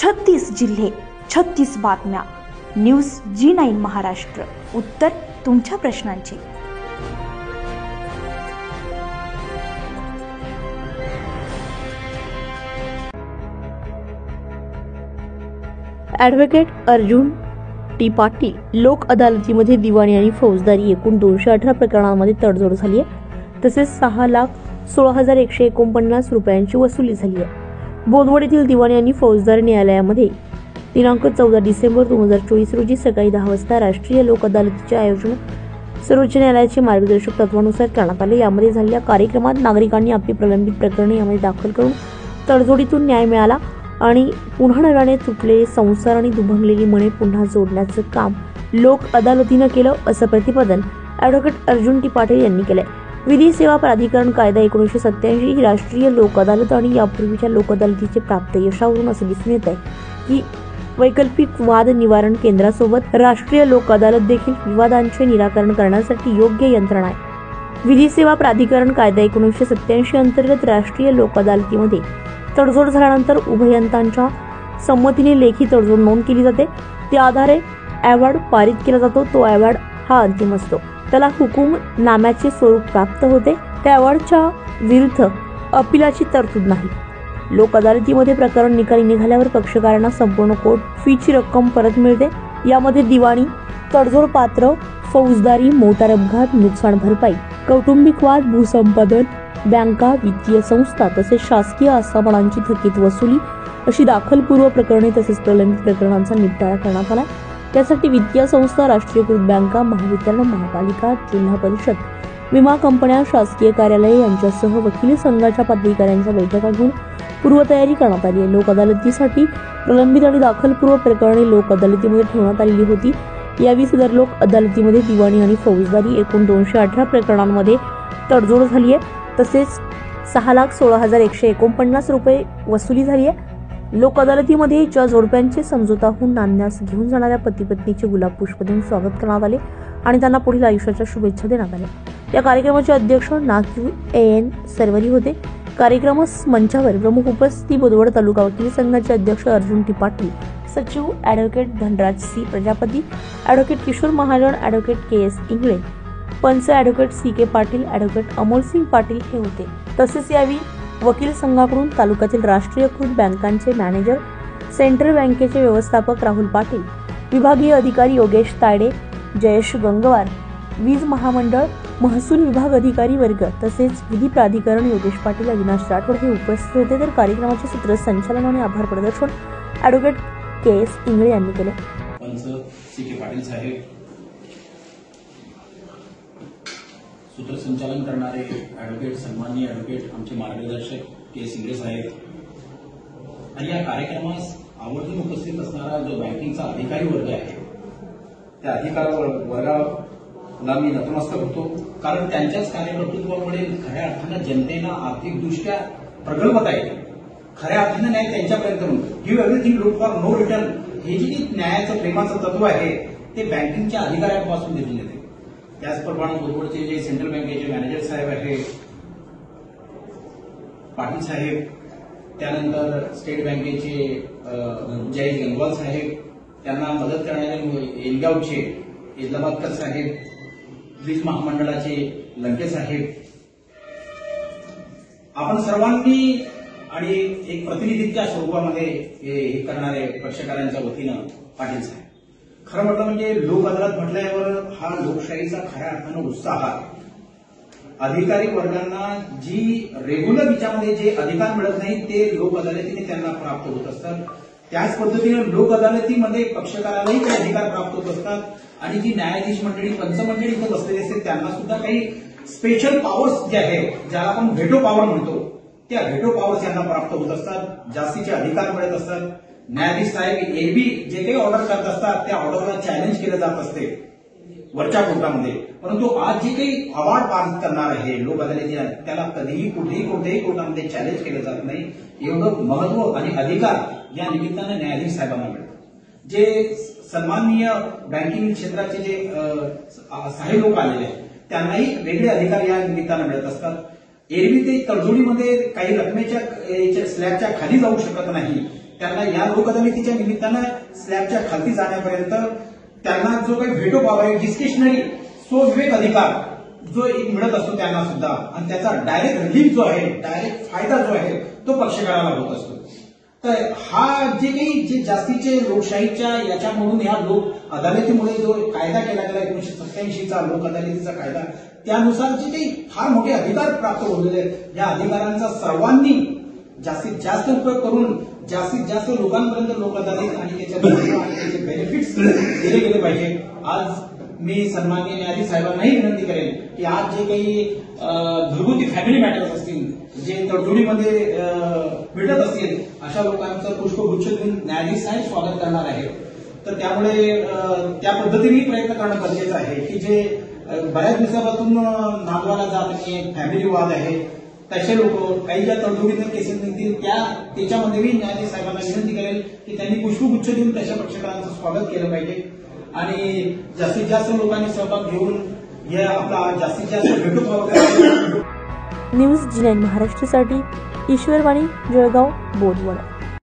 36 जिल्हे, 36 बातम्या. News G9 Maharashtra. उत्तर तुमच्या प्रश्नांची. ॲडव्होकेट अर्जुन टी पाटील लोक अदालतीमध्ये दिवाणी आणि फौजदारी एकूण 218 प्रकरणांमध्ये तडजोड झाली आहे. तसेच 6,16,149 रुपयांची वसुली झाली आहे. बोदवड येथील दिवाणी आणि फौजदारी न्यायालयामध्ये दिनांक 14 डिसेंबर 2024 रोजी सकाळी 10 वाजता राष्ट्रीय लोक अदालतीचे आयोजन सर्वोच्च न्यायालयाचे मार्गदर्शक तत्वानुसार करण्यात आले. यामध्ये झालेल्या कार्यक्रमात नागरिकांनी आपली प्रलंबित प्रकरणे यामध्ये दाखल करून तडजोडीतून न्याय मिळाला आणि पुन्हा नव्याने तुटलेले संसार आणि दुभंगलेली मने पुन्हा जोडण्याचं काम लोक अदालतीनं केलं, असं प्रतिपादन ॲडव्होकेट अर्जुन टी पाटील यांनी केलंय. विधी सेवा प्राधिकरण कायदा 1987 ही राष्ट्रीय लोक अदालत आणि यापूर्वीच्या लोक अदालतीचे प्राप्त यशावरून असं दिसून येत आहे की वैकल्पिक वाद निवारण केंद्रासोबत राष्ट्रीय लोक अदालत देखील विवादांचे निराकरण करण्यासाठी योग्य यंत्रणा आहे. विधी सेवा प्राधिकरण कायदा 1987 अंतर्गत राष्ट्रीय लोक अदालतीमध्ये तडजोड झाल्यानंतर उभयंतांच्या संमतीने लेखी तडजोड नोंद केली जाते. त्या आधारे अवॉर्ड पारित केला जातो. तो अवॉर्ड हा अंतिम असतो. त्याला हुकूमनाम्याचे स्वरूप प्राप्त होते. त्या अवॉर्डच्या विरुद्ध अपिलाची तरतूद नाही. लोक अदालतीमध्ये प्रकरण निकाली निघाल्यावर पक्षकारांना संपूर्ण कोर्ट फीची रक्कम परत मिळते. यामध्ये दिवाणी, तडजोड पात्र, फौजदारी, मोटार अपघात, नुकसान भरपाई, कौटुंबिक वाद, भूसंपादन, बँका, वित्तीय संस्था तसेच शासकीय आस्थापनांची थकीत वसुली अशी दाखलपूर्व प्रकरणे तसेच प्रलंबित प्रकरणांचा निपटारा करण्यात आला. त्यासाठी वित्तीय संस्था, राष्ट्रीयकृत बँका, महावितरण, महापालिका, जिल्हा परिषद, विमा कंपन्या, शासकीय कार्यालये यांच्यासह वकील संघाच्या पदाधिकाऱ्यांच्या बैठका घेऊन पूर्वतयारी करण्यात आली आहे. लोक अदालतीसाठी प्रलंबित आणि दाखलपूर्व प्रकरणे लोक अदालतीमध्ये ठेवण्यात आलेली होती. यावेळी सदर लोक अदालतीमध्ये दिवाणी आणि फौजदारी एकूण 218 प्रकरणांमध्ये तडजोड झाली आहे. तसेच 6,16,149 रुपये वसुली झाली आहे. लोक अदालतीमध्ये ज्या जोडप्यांचे समझोताहून नांदण्यास घेऊन जाणाऱ्या पती पत्नीचे गुलाब पुष्प देऊन स्वागत करण्यात आले आणि त्यांना पुढील आयुष्याच्या शुभेच्छा देण्यात आल्या. या कार्यक्रमाचे अध्यक्ष नाक्यू AN सरवरी होते. कार्यक्रमास मंचावर प्रमुख उपस्थिती बोदवड तालुका वकील संघाचे अध्यक्ष अर्जुन टी पाटील, सचिव advocate Dhanraj C Prajapati, advocate Kishore Mahajan, advocate KS Ingle, पंच advocate CK Patil, advocate Amolsingh Patil हे होते. तसेच यावेळी वकील संघाकडून तालुक्यातील राष्ट्रीयकृत बँकांचे मॅनेजर, सेंट्रल बँकेचे व्यवस्थापक राहुल पाटील, विभागीय अधिकारी योगेश तायडे, जयेश गंगवार, वीज महामंडळ, महसूल विभाग अधिकारी वर्ग तसेच विधी प्राधिकरण योगेश पाटील, अविनाश राठोड हे उपस्थित होते. तर कार्यक्रमाचे सूत्रसंचालन आणि आभार प्रदर्शन ॲडव्होकेट KS इंगळे यांनी केले. पंच CK पाटील साहेब, सूत्रसंचालन करणारे ॲडव्होकेट सन्माननीय ॲडव्होकेट आमचे मार्गदर्शक KS इंगळे साहेब आणि या कार्यक्रमास आवर्जून उपस्थित असणारा जो बँकिंगचा अधिकारी वर्ग आहे त्या अधिकारी वर्गाला मी नतमस्तक होतो. कारण त्यांच्याच कार्यकर्तृत्वामुळे खऱ्या अर्थानं जनतेला आर्थिकदृष्ट्या प्रगल्भता येते. खऱ्या अर्थानं न्याय त्यांच्यापर्यंत give everything look for no return हे जे न्यायाचं प्रेमाचं तत्व आहे ते बँकिंगच्या अधिकाऱ्यांपासून दिसून येते. त्याचप्रमाणे बोदवडचे जे सेंट्रल बँकेचे मॅनेजर साहेब आहेत पाटील साहेब, त्यानंतर स्टेट बँकेचे जयेश गंगवाल साहेब, त्यांना मदत करणारे एलगावचे इस्लामाबादकर साहेब, वीज महामंडळाचे लंके साहेब, आपण सर्वांनी आणि एक प्रतिनिधीच्या स्वरूपामध्ये हे करणारे पक्षकारांच्या वतीनं पाटील साहेब, खरं म्हटलं म्हणजे लोक अदालत म्हटल्यावर हा लोकशाहीचा खऱ्या अर्थानं उत्साह आहे. अधिकारी वर्गांना जी रेग्युलर याच्यामध्ये जे अधिकार मिळत नाही ते लोक अदालतीने त्यांना प्राप्त होत असतात. त्याच पद्धतीने लोक अदालतीमध्ये पक्षकारालाही काही अधिकार प्राप्त होत असतात आणि जी न्यायाधीश मंडळी, पंचमंडळी इथं बसलेली असते त्यांना सुद्धा काही स्पेशल पॉवर्स जे आहे ज्याला आपण व्हेटो पॉवर म्हणतो त्या व्हेटो पॉवर्स यांना प्राप्त होत असतात. जास्तीचे अधिकार मिळत असतात. न्यायाधीश साहेब एरबी जे काही ऑर्डर करत असतात त्या ऑर्डरला चॅलेंज केलं जात असते वरच्या कोर्टामध्ये. परंतु आज जे काही अवॉर्ड पारित करणार आहे लोक अदालतीला त्याला कधीही कोणत्याही कोर्टामध्ये चॅलेंज केलं जात नाही. एवढं महत्व आणि अधिकार या निमित्तानं न्यायाधीश साहेबांना मिळतात. जे सन्माननीय बँकिंग क्षेत्राचे जे सहाय्य लोक आलेले आहेत त्यांनाही वेगळे अधिकार या निमित्तानं मिळत असतात. एरवी ते तडजोडीमध्ये काही रकमेच्या स्लॅबच्या खाली जाऊ शकत नाही. त्यांना या लोक अदालतीच्या निमित्तानं स्लॅबच्या खाली जाण्यापर्यंत त्यांना जो काही व्हेटो पॉवर आहे, डिस्क्रिशनरी स्वविवेक अधिकार जो एक मिळत असतो त्यांना सुद्धा, आणि त्याचा डायरेक्ट रिलीफ जो आहे, डायरेक्ट फायदा जो आहे तो पक्षकाराला होत असतो. तर हा जे जास्तीचे लोकशाहीच्या याच्यामधून या लोक अदालतीमुळे जो कायदा केला गेला 1987चा लोक अदालतीचा कायदा, त्यानुसार जे काही फार मोठे अधिकार प्राप्त होलेले आहेत, या अधिकारांचा सर्वांनी जास्तीत जास्त उपयोग करून जास्तीत जास्त लोकांपर्यंत लोक अदालत आणि त्याचे बेनिफिट्स दिले गेले पाहिजे. आज मी सन्माननीय न्यायाधीश साहेबांनाही विनंती करेन की आज जे काही घरगुती फॅमिली मॅटर्स असतील, जे तडजोडीमध्ये भेटत असतील, अशा लोकांचं पुष्पगुच्छ देऊन न्यायाधीश साहेब स्वागत करणार आहेत. तर त्यामुळे त्या पद्धतीने प्रयत्न करणं गरजेचं आहे की जे बऱ्याच दिवसापासून नांदवायला जात नाही, फॅमिली वाद आहे, तसे लोक काही ज्या तडजोडीने केसेस निघतील त्याच्यामध्ये मी न्यायाधीश साहेबांना विनंती करेल की त्यांनी पुष्पगुच्छ देऊन तशा पक्षकारांचं स्वागत केलं पाहिजे आणि जास्तीत जास्त लोकांनी सहभाग घेऊन या आपला जास्तीत जास्त भेटू व्हावा. न्यूज जी9 महाराष्ट्रासाठी ईश्वरवाणी, जळगाव, बोदवड.